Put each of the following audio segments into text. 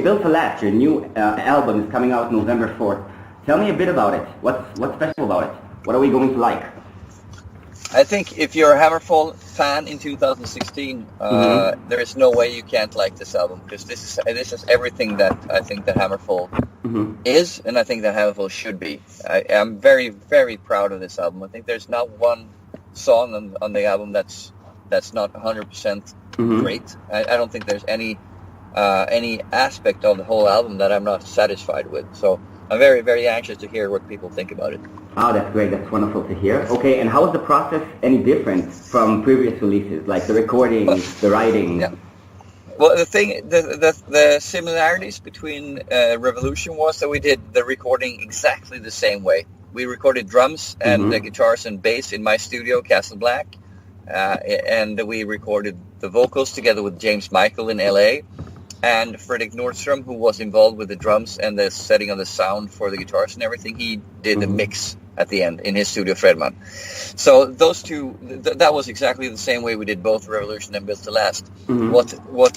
Built to Last, your new album is coming out November 4th. Tell me a bit about it. What's special about it? What are we going to like? I think if you're a Hammerfall fan in 2016, there is no way you can't like this album, because this is everything that I think that Hammerfall is, and I think that Hammerfall should be. I am very, very proud of this album. I think there's not one song on the album that's not 100% great. I don't think there's any aspect of the whole album that I'm not satisfied with. So I'm very, very anxious to hear what people think about it. Oh, that's great. That's wonderful to hear. Okay, and how is the process any different from previous releases, like the recording, the writing? Yeah. Well, the similarities between Revolution was that we did the recording exactly the same way. We recorded drums and the guitars and bass in my studio, Castle Black, and we recorded the vocals together with James Michael in LA, and Fredrik Nordstrom, who was involved with the drums and the setting of the sound for the guitars and everything. He did the mix at the end in his studio, Fredman. So those two, that was exactly the same way we did both Revolution and Built to Last. What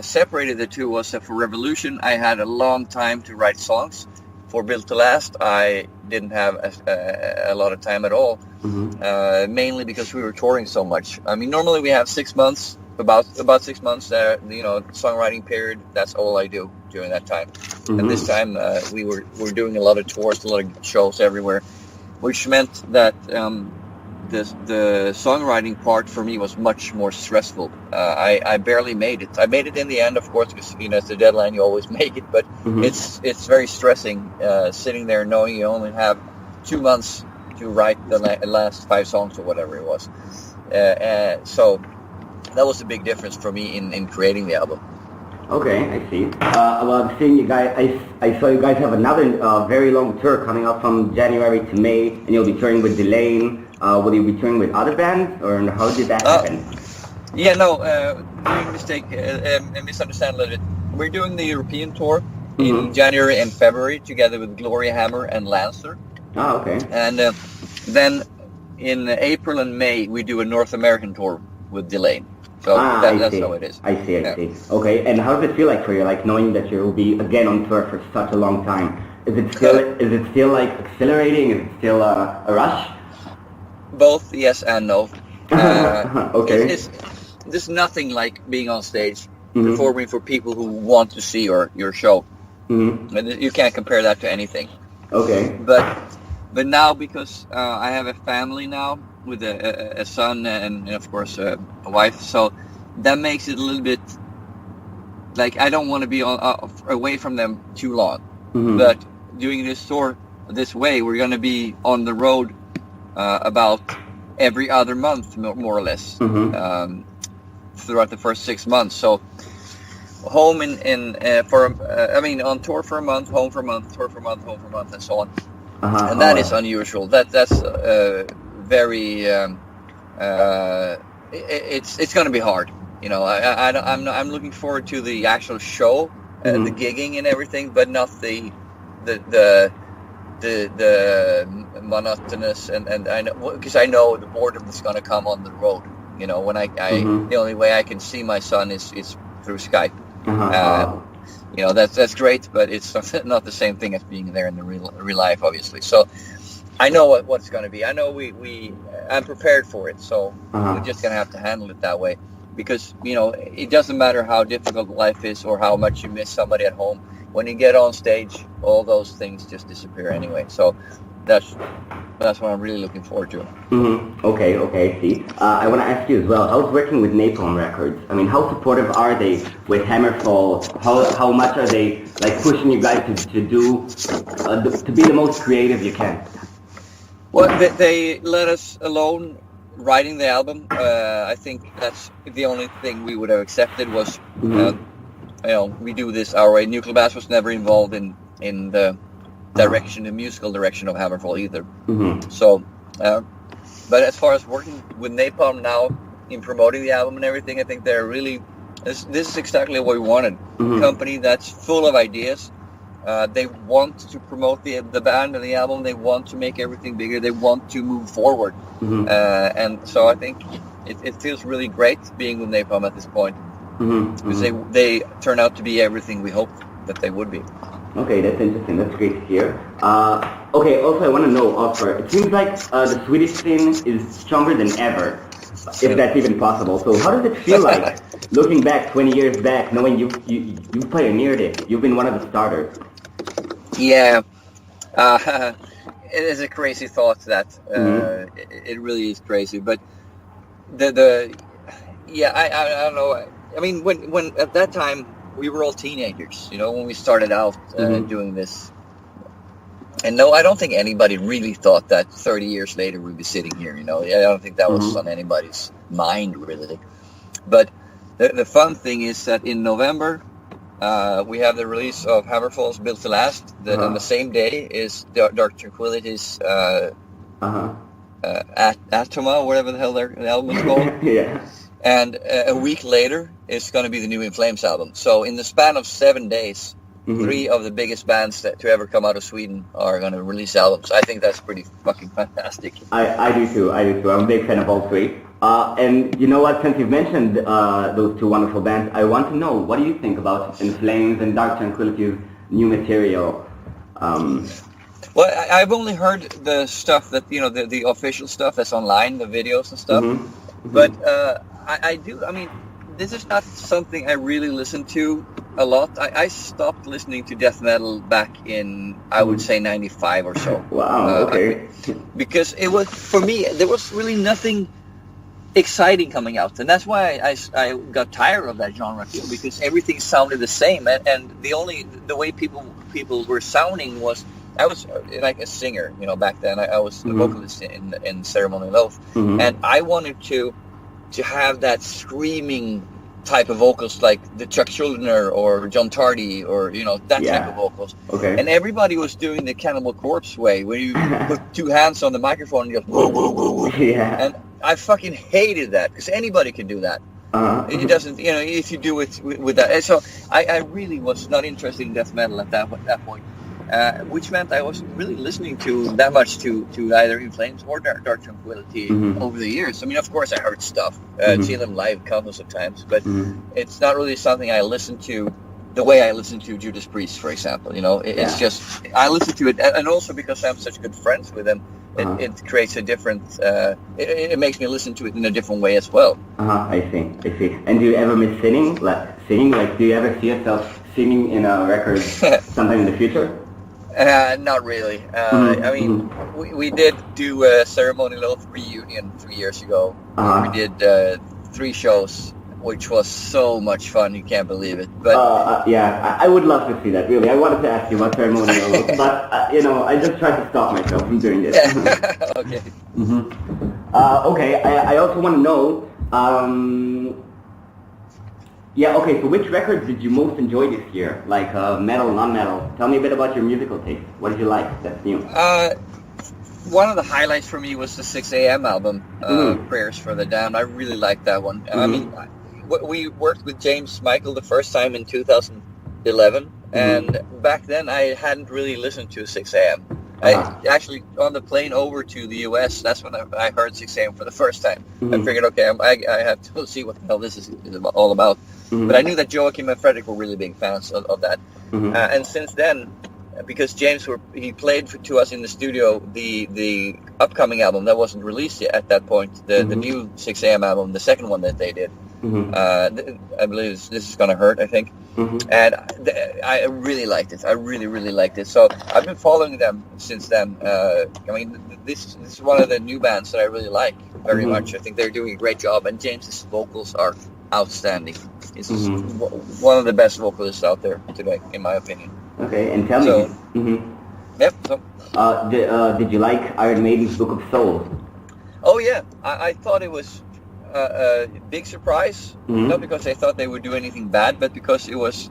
separated the two was that for Revolution, I had a long time to write songs. For Built to Last, I didn't have a lot of time at all, mainly because we were touring so much. I mean, normally we have 6 months, about 6 months, songwriting period. That's all I do during that time. And this time we were doing a lot of tours, a lot of shows everywhere, which meant that the songwriting part for me was much more stressful. I barely made it. I made it in the end, of course, because it's the deadline. You always make it, but it's very stressing sitting there knowing you only have 2 months to write the last 5 songs or whatever it was. So that was a big difference for me in creating the album. Okay, I see. Well, I'm seeing you guys. I saw you guys have another very long tour coming up from January to May, and you'll be touring with Delane. Will you be touring with other bands, or how did that happen? Yeah, no, doing a mistake, misunderstand a little bit. We're doing the European tour in January and February together with Gloria Hammer and Lancer. Oh, okay. And then in April and May we do a North American tour with Delane. So that's how it is. I see. Okay, and how does it feel like for you, like knowing that you will be again on tour for such a long time? Is it still like exhilarating? Is it still a rush? Both yes and no. Okay. There's nothing like being on stage performing for people who want to see your show. And you can't compare that to anything. Okay. But now, because I have a family now with a son and of course a wife, so that makes it a little bit like I don't want to be away from them too long. But doing this tour this way, we're going to be on the road about every other month, more or less, throughout the first 6 months. So home on tour for a month, home for a month, tour for a month, home for a month, and so on. And that is unusual. That's very. It's going to be hard. You know, I'm looking forward to the actual show, the gigging and everything, but not the monotonous and I know, because I know the boredom is going to come on the road. You know, when the only way I can see my son is through Skype. You know, that's great, but it's not the same thing as being there in the real life, obviously. So I know what it's going to be. I know I'm prepared for it. So we're just going to have to handle it that way, because you know it doesn't matter how difficult life is or how much you miss somebody at home. When you get on stage, all those things just disappear anyway. So that's what I'm really looking forward to. Okay, I see. I want to ask you as well, how's working with Napalm Records? I mean, how supportive are they with Hammerfall? How much are they like pushing you guys to do to be the most creative you can? Well, they let us alone writing the album. I think that's the only thing we would have accepted was, you know, we do this our way. Nuclear Blast was never involved in the the musical direction of Hammerfall either. So, but as far as working with Napalm now in promoting the album and everything, I think they're really, this is exactly what we wanted. A company that's full of ideas. They want to promote the band and the album. They want to make everything bigger. They want to move forward. And so I think it feels really great being with Napalm at this point. Because they turn out to be everything we hoped that they would be. Okay, that's interesting. That's great to hear. Okay, also I want to know, Oscar, it seems like the Swedish scene is stronger than ever, if that's even possible. So how does it feel like, looking back 20 years back, knowing you pioneered it, you've been one of the starters? Yeah, it is a crazy thought that it really is crazy. But I don't know. I mean, when at that time we were all teenagers, when we started out doing this. And no, I don't think anybody really thought that 30 years later we'd be sitting here. I don't think that was on anybody's mind really. But the fun thing is that in November. We have the release of Hammerfall's Built to Last. On the same day is Dark Tranquility's Atoma, whatever the hell the album is called. Yeah. And a week later, it's going to be the new In Flames album. So in the span of 7 days, 3 of the biggest bands to ever come out of Sweden are going to release albums. I think that's pretty fucking fantastic. I do too. I'm a big fan of all 3. And you know what, since you've mentioned those 2 wonderful bands, I want to know, what do you think about In Flames and Dark Tranquility's new material? Well, I've only heard the stuff that, the official stuff that's online, the videos and stuff. But I mean, this is not something I really listen to a lot. I stopped listening to death metal back in, I would say, 95 or so. Wow, okay. Because it was, for me, there was really nothing exciting coming out, and that's why I got tired of that genre too, because everything sounded the same, and the way people were sounding was, I was like a singer, back then. I was a vocalist in Ceremonial Oath, and I wanted to have that screaming type of vocals like the Chuck Schuldiner or John Tardy or that type of vocals. Okay. And everybody was doing the Cannibal Corpse way, where you put 2 hands on the microphone and you go whoa, whoa, whoa, whoa. Yeah. And I fucking hated that, because anybody can do that. It doesn't, if you do it with that. And so I really was not interested in death metal at that point, which meant I wasn't really listening to that much to either In Flames or Dark Tranquility over the years. I mean, of course, I heard stuff, seen them live countless of times, but it's not really something I listen to the way I listen to Judas Priest, for example. It's just, I listen to it, and also because I'm such good friends with them, it creates a different, it makes me listen to it in a different way as well. I see. And do you ever miss singing? Like, do you ever see yourself singing in a record sometime in the future? Not really. I mean, we did do a Ceremonial Oath reunion 3 years ago. We did 3 shows, which was so much fun. You can't believe it. But I would love to see that. Really, I wanted to ask you about Ceremonial Oath, but I just tried to stop myself from doing this. Okay. Okay. I also want to know. Okay, so which records did you most enjoy this year? Like metal, non-metal? Tell me a bit about your musical taste. What did you like that's new? One of the highlights for me was the 6 a.m. album, Prayers for the Damned. I really liked that one. I mean, we worked with James Michael the first time in 2011, and back then I hadn't really listened to 6 a.m. I actually, on the plane over to the U.S., that's when I heard 6 a.m. for the first time. I figured, okay, I have to see what the hell this is all about. But I knew that Joachim and Fredrik were really big fans of that. And since then, because James he played to us in the studio the upcoming album that wasn't released yet at that point, the new 6 a.m. album, the second one that they did. I believe This Is Gonna Hurt, I think. And I really liked it. I really, really liked it. So I've been following them since then. I mean, this is one of the new bands that I really like very much. I think they're doing a great job, and James's vocals are outstanding. He's one of the best vocalists out there today, in my opinion. Okay, and tell me. Yep. So, did you like Iron Maiden's Book of Souls? Oh yeah, I thought it was a big surprise. Not because I thought they would do anything bad, but because it was.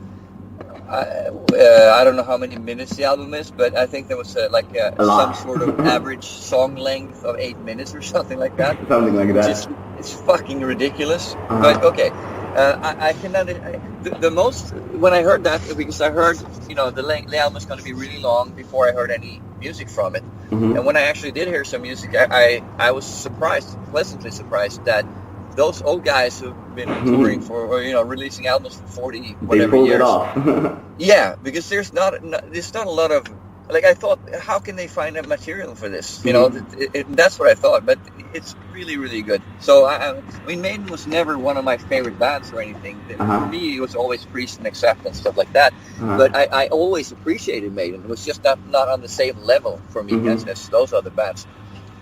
I don't know how many minutes the album is, but I think there was some sort of average song length of 8 minutes or something like that. Something like that. It's fucking ridiculous. But okay, I cannot. The most when I heard that, because I heard the album is going to be really long before I heard any music from it, and when I actually did hear some music, I was pleasantly surprised that those old guys who've been touring for, or, releasing albums for 40 They whatever pulled years. it off. Yeah, because there's not a lot of, like, I thought, how can they find a material for this? That's what I thought, but it's really, really good. So, Maiden was never one of my favorite bands or anything. For me, it was always Priest and Accept and stuff like that. But I always appreciated Maiden. It was just not on the same level for me as those other bands.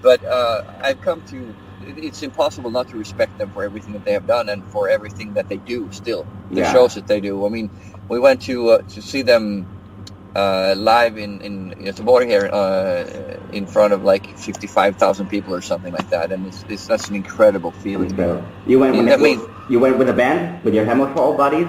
But I've come to, it's impossible not to respect them for everything that they have done and for everything that they do still. The shows that they do. I mean, we went to see them live in Göteborg here in front of like 55,000 people or something like that, and it's such an incredible feeling. You went with a band with your Hammerfall buddies?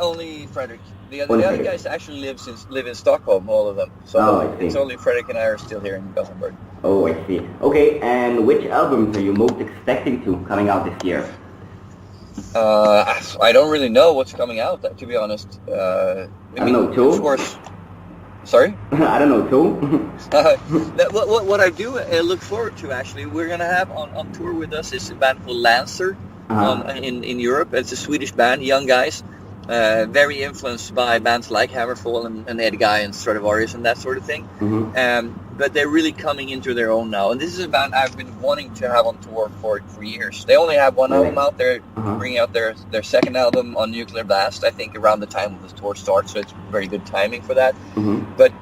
Only Fredrik. The other guys actually live in Stockholm, all of them. So it's only Fredrik and I are still here in Gothenburg. Oh, I see. Okay, and which albums are you most expecting to coming out this year? I don't really know what's coming out, to be honest. I don't know, too. Of course. Sorry? I don't know, too. What I do look forward to, actually, we're going to have on tour with us is a band called Lancer in Europe. It's a Swedish band, young guys. Very influenced by bands like Hammerfall and Edguy and Stratovarius and that sort of thing. But they're really coming into their own now. And this is a band I've been wanting to have on tour for years. They only have one album out. They're bringing out their second album on Nuclear Blast, I think, around the time of the tour starts. So it's very good timing for that. But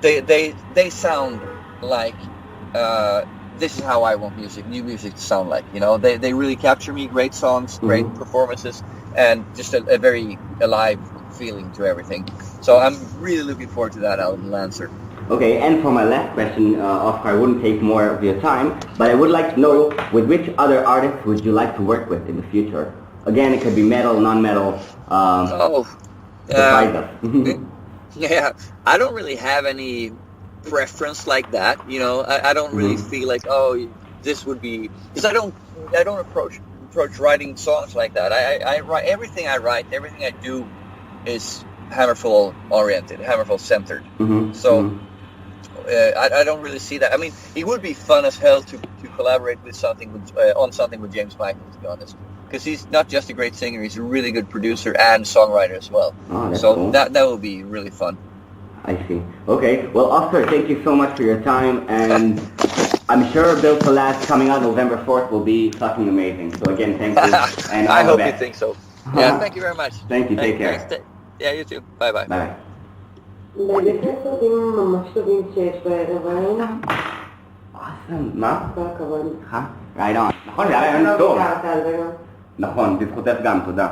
they sound like this is how I want new music to sound like. They really capture me. Great songs, great performances, and just a very alive feeling to everything. So I'm really looking forward to that album, Lancer. Okay, and for my last question, Oscar, I wouldn't take more of your time, but I would like to know, with which other artists would you like to work with in the future? Again, it could be metal, non-metal. Yeah, I don't really have any preference like that. I don't really feel like, this would be, because I don't approach writing songs like that. I write everything I write, everything I do is Hammerfall oriented, Hammerfall centered. So I don't really see that. I mean, it would be fun as hell to collaborate with on something with James Michael, to be honest, because he's not just a great singer; he's a really good producer and songwriter as well. So cool. that would be really fun. I see. Okay. Well, Oscar, thank you so much for your time, and I'm sure Built to Last coming out November 4th will be fucking amazing. So again, thank you. And I hope you think so. Yeah, thank you very much. Thank you. Take care. Yeah, you too. Bye-bye. Bye. Awesome, no? Right on. נכון, זה היה רעיון טוב. נכון, בזכות הפגם, תודה.